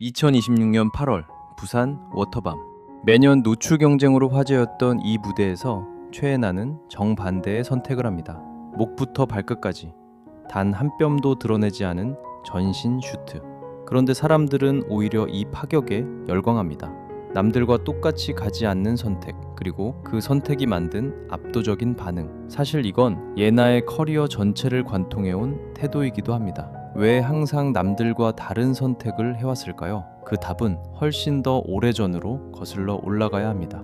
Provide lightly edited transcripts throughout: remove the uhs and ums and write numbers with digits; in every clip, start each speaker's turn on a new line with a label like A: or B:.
A: 2026년 8월 부산 워터밤. 매년 노출 경쟁으로 화제였던 이 무대에서 최애나는 정반대의 선택을 합니다. 목부터 발끝까지 단 한 뼘도 드러내지 않은 전신 슈트. 그런데 사람들은 오히려 이 파격에 열광합니다. 남들과 똑같이 가지 않는 선택, 그리고 그 선택이 만든 압도적인 반응. 사실 이건 예나의 커리어 전체를 관통해온 태도이기도 합니다. 왜 항상 남들과 다른 선택을 해왔을까요? 그 답은 훨씬 더 오래전으로 거슬러 올라가야 합니다.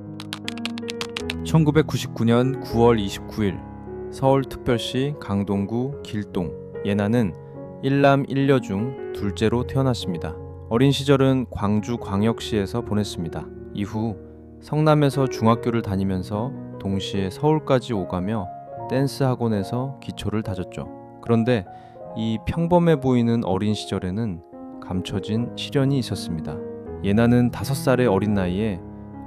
A: 1999년 9월 29일 서울특별시 강동구 길동. 예나는 1남 1녀 중 둘째로 태어났습니다. 어린 시절은 광주광역시에서 보냈습니다. 이후 성남에서 중학교를 다니면서 동시에 서울까지 오가며 댄스 학원에서 기초를 다졌죠. 그런데 이 평범해 보이는 어린 시절에는 감춰진 시련이 있었습니다. 예나는 5살의 어린 나이에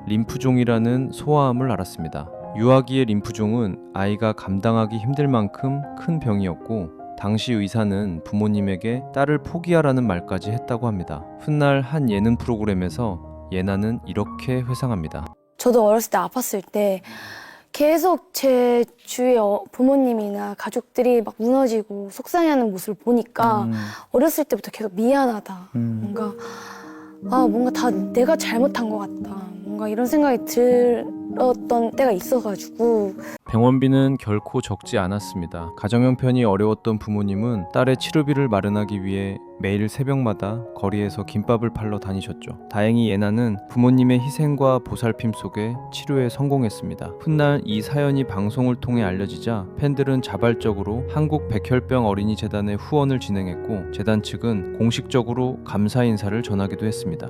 A: 림프종이라는 소아암을 앓았습니다. 유아기의 림프종은 아이가 감당하기 힘들 만큼 큰 병이었고, 당시 의사는 부모님에게 딸을 포기하라는 말까지 했다고 합니다. 훗날 한 예능 프로그램에서 예나는 이렇게 회상합니다.
B: 저도 어렸을 때 아팠을 때 계속 제 주위에 부모님이나 가족들이 막 무너지고 속상해하는 모습을 보니까 어렸을 때부터 계속 미안하다. 뭔가 다 내가 잘못한 것 같다. 뭔가 이런 생각이 들었던 때가 있어가지고.
A: 병원비는 결코 적지 않았습니다. 가정 형편이 어려웠던 부모님은 딸의 치료비를 마련하기 위해 매일 새벽마다 거리에서 김밥을 팔러 다니셨죠. 다행히 예나는 부모님의 희생과 보살핌 속에 치료에 성공했습니다. 훗날 이 사연이 방송을 통해 알려지자 팬들은 자발적으로 한국백혈병 어린이재단에 후원을 진행했고, 재단 측은 공식적으로 감사 인사를 전하기도 했습니다.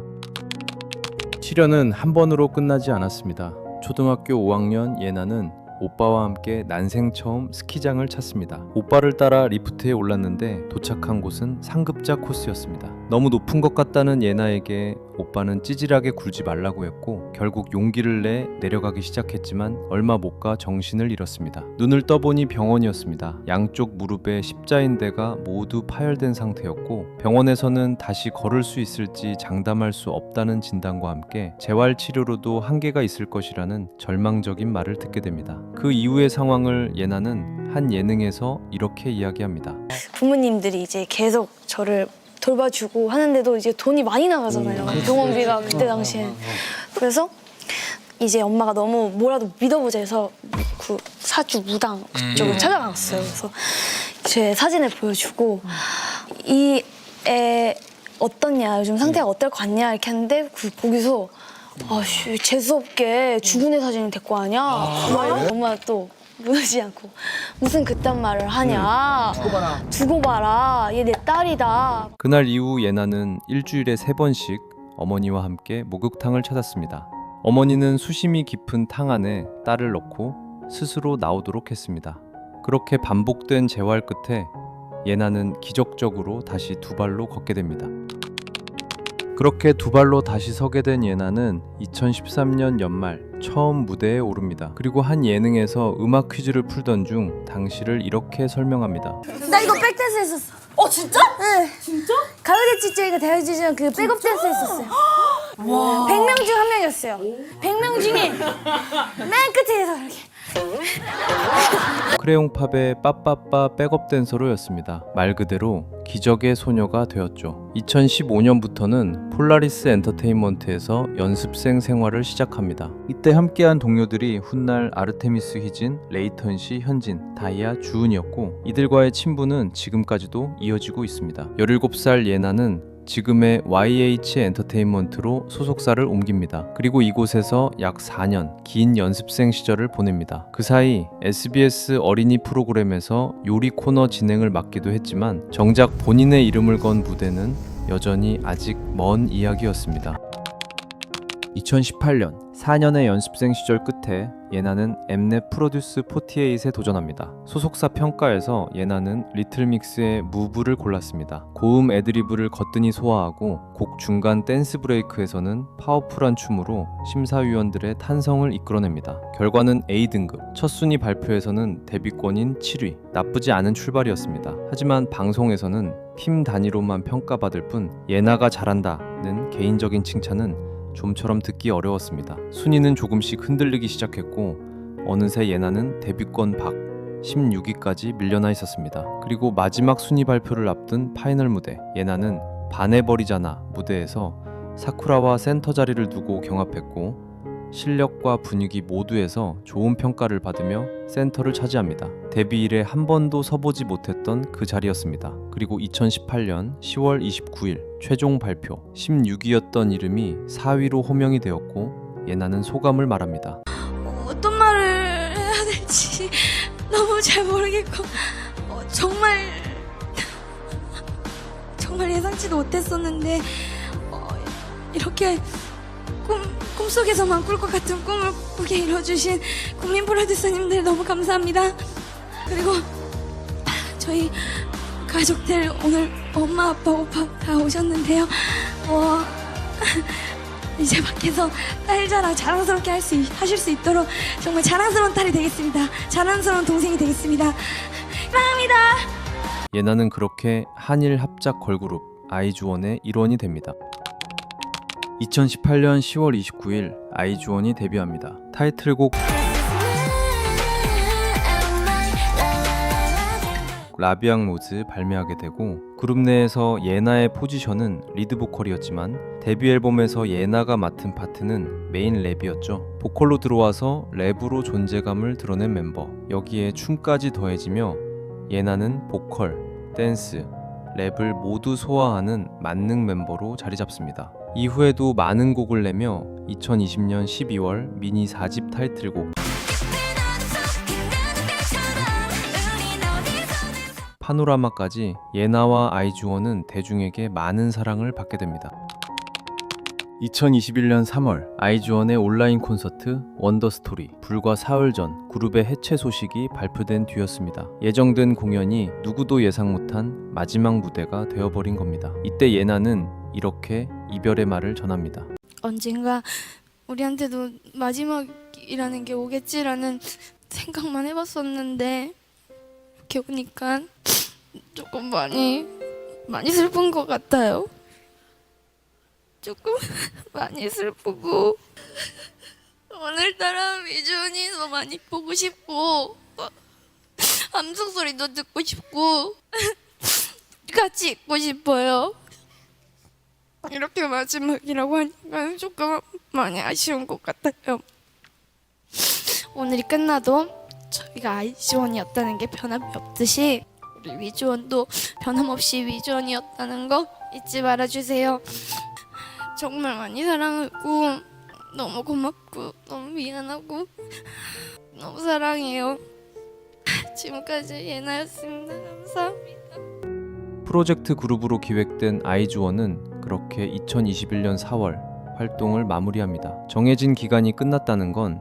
A: 치료는 한 번으로 끝나지 않았습니다. 초등학교 5학년 예나는 오빠와 함께 난생 처음 스키장을 찾습니다. 오빠를 따라 리프트에 올랐는데 도착한 곳은 상급자 코스였습니다. 너무 높은 것 같다는 예나에게 오빠는 찌질하게 굴지 말라고 했고, 결국 용기를 내 내려가기 시작했지만 얼마 못 가 정신을 잃었습니다. 눈을 떠보니 병원이었습니다. 양쪽 무릎에 십자인대가 모두 파열된 상태였고, 병원에서는 다시 걸을 수 있을지 장담할 수 없다는 진단과 함께 재활치료로도 한계가 있을 것이라는 절망적인 말을 듣게 됩니다. 그 이후의 상황을 예나는 한 예능에서 이렇게 이야기합니다.
B: 부모님들이 이제 계속 저를 돌봐주고 하는데도 이제 돈이 많이 나가잖아요. 병원비가 그때 당시에. 그래서 이제 엄마가 너무 뭐라도 믿어보자 해서 그 사주 무당 그쪽을 찾아갔어요. 그래서 제 사진을 보여주고 이 애 어떻냐, 요즘 상태가 어떨 것 같냐 이렇게 하는데 거기서 아씨 재수없게 죽은 애 사진을 데리고 하냐. 엄마가 또 무너지지 않고 무슨 그딴 말을 하냐. 두고 봐라. 얘 내 딸이다.
A: 그날 이후 예나는 일주일에 3번씩 어머니와 함께 목욕탕을 찾았습니다. 어머니는 수심이 깊은 탕 안에 딸을 넣고 스스로 나오도록 했습니다. 그렇게 반복된 재활 끝에 예나는 기적적으로 다시 두 발로 걷게 됩니다. 그렇게 두 발로 다시 서게 된 예나는 2013년 연말 처음 무대에 오릅니다. 그리고 한 예능에서 음악 퀴즈를 풀던 중 당시를 이렇게 설명합니다.
B: 나 이거 백댄스 했었어.
C: 진짜?
B: 네.
C: 진짜?
B: 가요대 찌찌가 대학지전 그 백업 댄스 했었어요. 와. 100명 중 한 명이었어요. 100명 중에 맨 끝에서 이렇게.
A: 크레용팝의 빠빠빠 백업 댄서로였습니다. 말 그대로 기적의 소녀가 되었죠. 2015년부터는 폴라리스 엔터테인먼트에서 연습생 생활을 시작합니다. 이때 함께한 동료들이 훗날 아르테미스 희진, 레이턴 씨, 현진, 다이아, 주은이었고, 이들과의 친분은 지금까지도 이어지고 있습니다. 17살 예나는 지금의 YH 엔터테인먼트로 소속사를 옮깁니다. 그리고 이곳에서 약 4년 긴 연습생 시절을 보냅니다. 그 사이 SBS 어린이 프로그램에서 요리 코너 진행을 맡기도 했지만 정작 본인의 이름을 건 무대는 여전히 아직 먼 이야기였습니다. 2018년 4년의 연습생 시절 끝에 예나는 엠넷 프로듀스 48에 도전합니다. 소속사 평가에서 예나는 리틀믹스의 무브를 골랐습니다. 고음 애드리브를 거뜬히 소화하고 곡 중간 댄스 브레이크에서는 파워풀한 춤으로 심사위원들의 탄성을 이끌어냅니다. 결과는 A등급, 첫 순위 발표에서는 데뷔권인 7위, 나쁘지 않은 출발이었습니다. 하지만 방송에서는 팀 단위로만 평가받을 뿐 예나가 잘한다는 개인적인 칭찬은 좀처럼 듣기 어려웠습니다. 순위는 조금씩 흔들리기 시작했고 어느새 예나는 데뷔권 밖 16위까지 밀려나 있었습니다. 그리고 마지막 순위 발표를 앞둔 파이널 무대, 예나는 반해버리잖아 무대에서 사쿠라와 센터 자리를 두고 경합했고 실력과 분위기 모두에서 좋은 평가를 받으며 센터를 차지합니다. 데뷔 이래 한 번도 서보지 못했던 그 자리였습니다. 그리고 2018년 10월 29일 최종 발표, 16위였던 이름이 4위로 호명이 되었고 예나는 소감을 말합니다.
B: 어떤 말을 해야 될지 너무 잘 모르겠고 정말 예상치도 못했었는데 이렇게 꿈속에서만 꿀 것 같은 꿈을 꾸게 이뤄주신 국민 프로듀서님들 너무 감사합니다. 그리고 저희 가족들 오늘 엄마, 아빠, 오빠 다 오셨는데요. 이제 밖에서 딸 자랑 자랑스럽게 하실 수 있도록 정말 자랑스러운 딸이 되겠습니다. 자랑스러운 동생이 되겠습니다. 사랑합니다.
A: 예나는 그렇게 한일 합작 걸그룹 아이즈원의 일원이 됩니다. 2018년 10월 29일 아이즈원이 데뷔합니다. 타이틀곡 라비앙 로즈 발매하게 되고 그룹 내에서 예나의 포지션은 리드 보컬이었지만 데뷔 앨범에서 예나가 맡은 파트는 메인 랩이었죠. 보컬로 들어와서 랩으로 존재감을 드러낸 멤버, 여기에 춤까지 더해지며 예나는 보컬, 댄스, 랩을 모두 소화하는 만능 멤버로 자리 잡습니다. 이후에도 많은 곡을 내며 2020년 12월 미니 4집 타이틀곡 파노라마까지 예나와 아이즈원은 대중에게 많은 사랑을 받게 됩니다. 2021년 3월 아이즈원의 온라인 콘서트 원더스토리, 불과 사흘 전 그룹의 해체 소식이 발표된 뒤였습니다. 예정된 공연이 누구도 예상 못한 마지막 무대가 되어버린 겁니다. 이때 예나는 이렇게 이별의 말을 전합니다.
B: 언젠가 우리한테도 마지막이라는 게 오겠지라는 생각만 해봤었는데 이렇게 오니까 조금 많이 슬픈 것 같아요. 조금 많이 슬프고 오늘따라 위준이 더 많이 보고 싶고 함성 소리도 듣고 싶고 같이 있고 싶어요. 이렇게 마지막이라고 하니까 조금 많이 아쉬운 것 같아요. 오늘이 끝나도 저희가 아이즈원이었다는 게 변함이 없듯이 우리 위즈원도 변함없이 위즈원이었다는 거 잊지 말아주세요. 정말 많이 사랑하고 너무 고맙고 너무 미안하고 너무 사랑해요. 지금까지 예나였습니다. 감사합니다.
A: 프로젝트 그룹으로 기획된 아이즈원은 그렇게 2021년 4월 활동을 마무리합니다. 정해진 기간이 끝났다는 건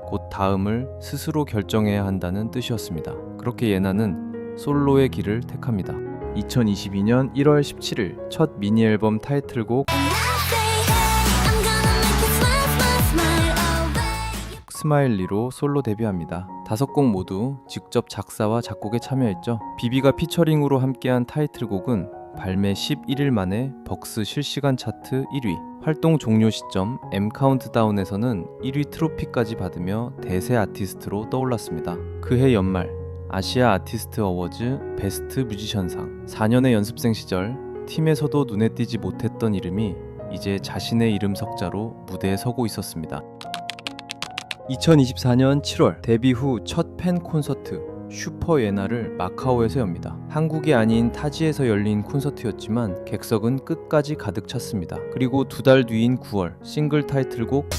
A: 곧 다음을 스스로 결정해야 한다는 뜻이었습니다. 그렇게 예나는 솔로의 길을 택합니다. 2022년 1월 17일 첫 미니 앨범 타이틀곡 스마일리로 솔로 데뷔합니다. 5곡 모두 직접 작사와 작곡에 참여했죠. 비비가 피처링으로 함께한 타이틀곡은 발매 11일 만에 벅스 실시간 차트 1위, 활동 종료 시점 M 카운트다운에서는 1위 트로피까지 받으며 대세 아티스트로 떠올랐습니다. 그해 연말 아시아 아티스트 어워즈 베스트 뮤지션상, 4년의 연습생 시절 팀에서도 눈에 띄지 못했던 이름이 이제 자신의 이름 석자로 무대에 서고 있었습니다. 2024년 7월 데뷔 후 첫 팬 콘서트 슈퍼 예나를 마카오에서 엽니다. 한국이 아닌 타지에서 열린 콘서트였지만 객석은 끝까지 가득 찼습니다. 그리고 2달 뒤인 9월 싱글 타이틀곡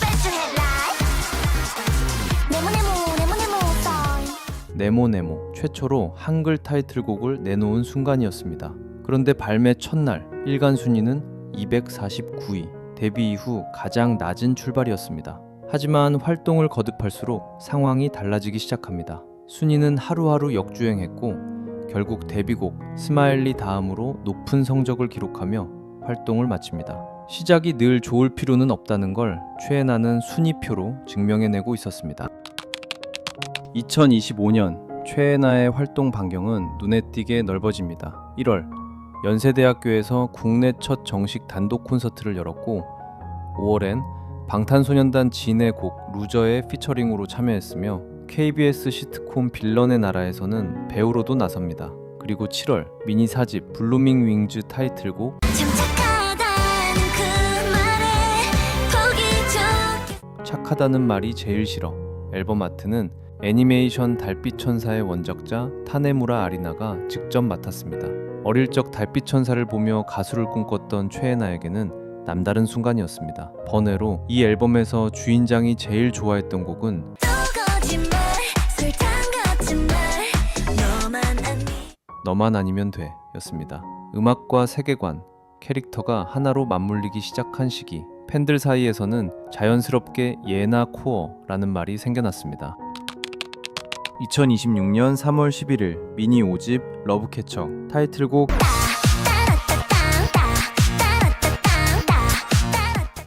A: 네모네모 최초로 한글 타이틀곡을 내놓은 순간이었습니다. 그런데 발매 첫날 일간 순위는 249위, 데뷔 이후 가장 낮은 출발이었습니다. 하지만 활동을 거듭할수록 상황이 달라지기 시작합니다. 순위는 하루하루 역주행했고 결국 데뷔곡 스마일리 다음으로 높은 성적을 기록하며 활동을 마칩니다. 시작이 늘 좋을 필요는 없다는 걸 최애나는 순위표로 증명해내고 있었습니다. 2025년 최애나의 활동 반경은 눈에 띄게 넓어집니다. 1월 연세대학교에서 국내 첫 정식 단독 콘서트를 열었고 5월엔 방탄소년단 진의 곡 루저의 피처링으로 참여했으며 KBS 시트콤 빌런의 나라에서는 배우로도 나섭니다. 그리고 7월 미니 4집 블루밍 윙즈 타이틀곡 착하다는 말이 제일 싫어 앨범 아트는 애니메이션 달빛천사의 원작자 타네무라 아리나가 직접 맡았습니다. 어릴 적 달빛천사를 보며 가수를 꿈꿨던 최애나에게는 남다른 순간이었습니다. 번외로 이 앨범에서 주인장이 제일 좋아했던 곡은 너만 아니면 돼 였습니다. 음악과 세계관, 캐릭터가 하나로 맞물리기 시작한 시기 팬들 사이에서는 자연스럽게 예나 코어라는 말이 생겨났습니다. 2026년 3월 11일 미니 5집 러브캐쳐 타이틀곡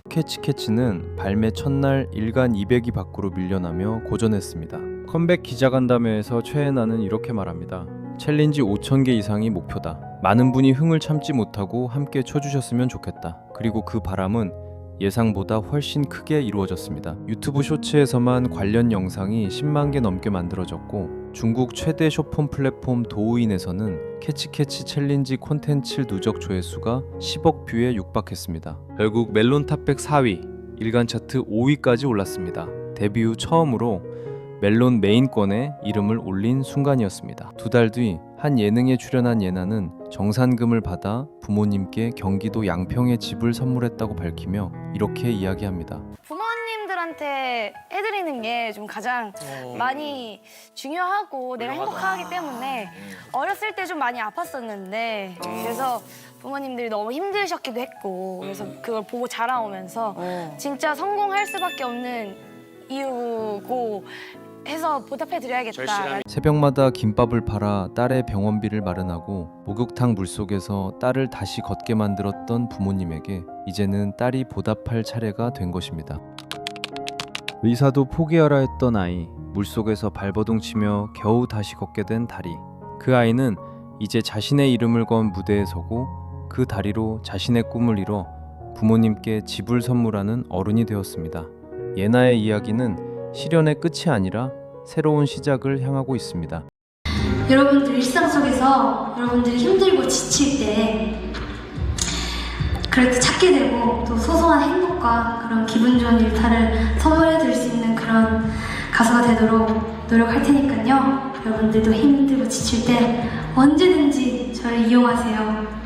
A: 캐치캐치는 발매 첫날 일간 200위 밖으로 밀려나며 고전했습니다. 컴백 기자간담회에서 최애나는 이렇게 말합니다. 챌린지 5,000개 이상이 목표다. 많은 분이 흥을 참지 못하고 함께 쳐주셨으면 좋겠다. 그리고 그 바람은 예상보다 훨씬 크게 이루어졌습니다. 유튜브 쇼츠에서만 관련 영상이 10만 개 넘게 만들어졌고 중국 최대 쇼폼 플랫폼 도우인에서는 캐치캐치 챌린지 콘텐츠 누적 조회수가 10억 뷰에 육박했습니다. 결국 멜론 탑100 4위, 일간 차트 5위까지 올랐습니다. 데뷔 후 처음으로 멜론 메인권에 이름을 올린 순간이었습니다. 2달 뒤 한 예능에 출연한 예나는 정산금을 받아 부모님께 경기도 양평에 집을 선물했다고 밝히며 이렇게 이야기합니다.
B: 부모님들한테 해드리는 게 좀 가장 많이 중요하고 내가 행복하기 때문에 어렸을 때 좀 많이 아팠었는데 그래서 부모님들이 너무 힘드셨기도 했고 그래서 그걸 보고 자라오면서 진짜 성공할 수밖에 없는 이유고 해서 보답해드려야겠다.
A: 새벽마다 김밥을 팔아 딸의 병원비를 마련하고 목욕탕 물속에서 딸을 다시 걷게 만들었던 부모님에게 이제는 딸이 보답할 차례가 된 것입니다. 의사도 포기하라 했던 아이, 물속에서 발버둥 치며 겨우 다시 걷게 된 다리. 그 아이는 이제 자신의 이름을 건 무대에 서고 그 다리로 자신의 꿈을 이뤄 부모님께 집을 선물하는 어른이 되었습니다. 예나의 이야기는 시련의 끝이 아니라 새로운 시작을 향하고 있습니다.
C: 여러분들 일상 속에서 여러분들이 힘들고 지칠 때 그럴 때 찾게 되고 또 소소한 행복과 그런 기분 좋은 일탈을 선물해 줄 수 있는 그런 가수가 되도록 노력할 테니까요. 여러분들도 힘들고 지칠 때 언제든지 저를 이용하세요.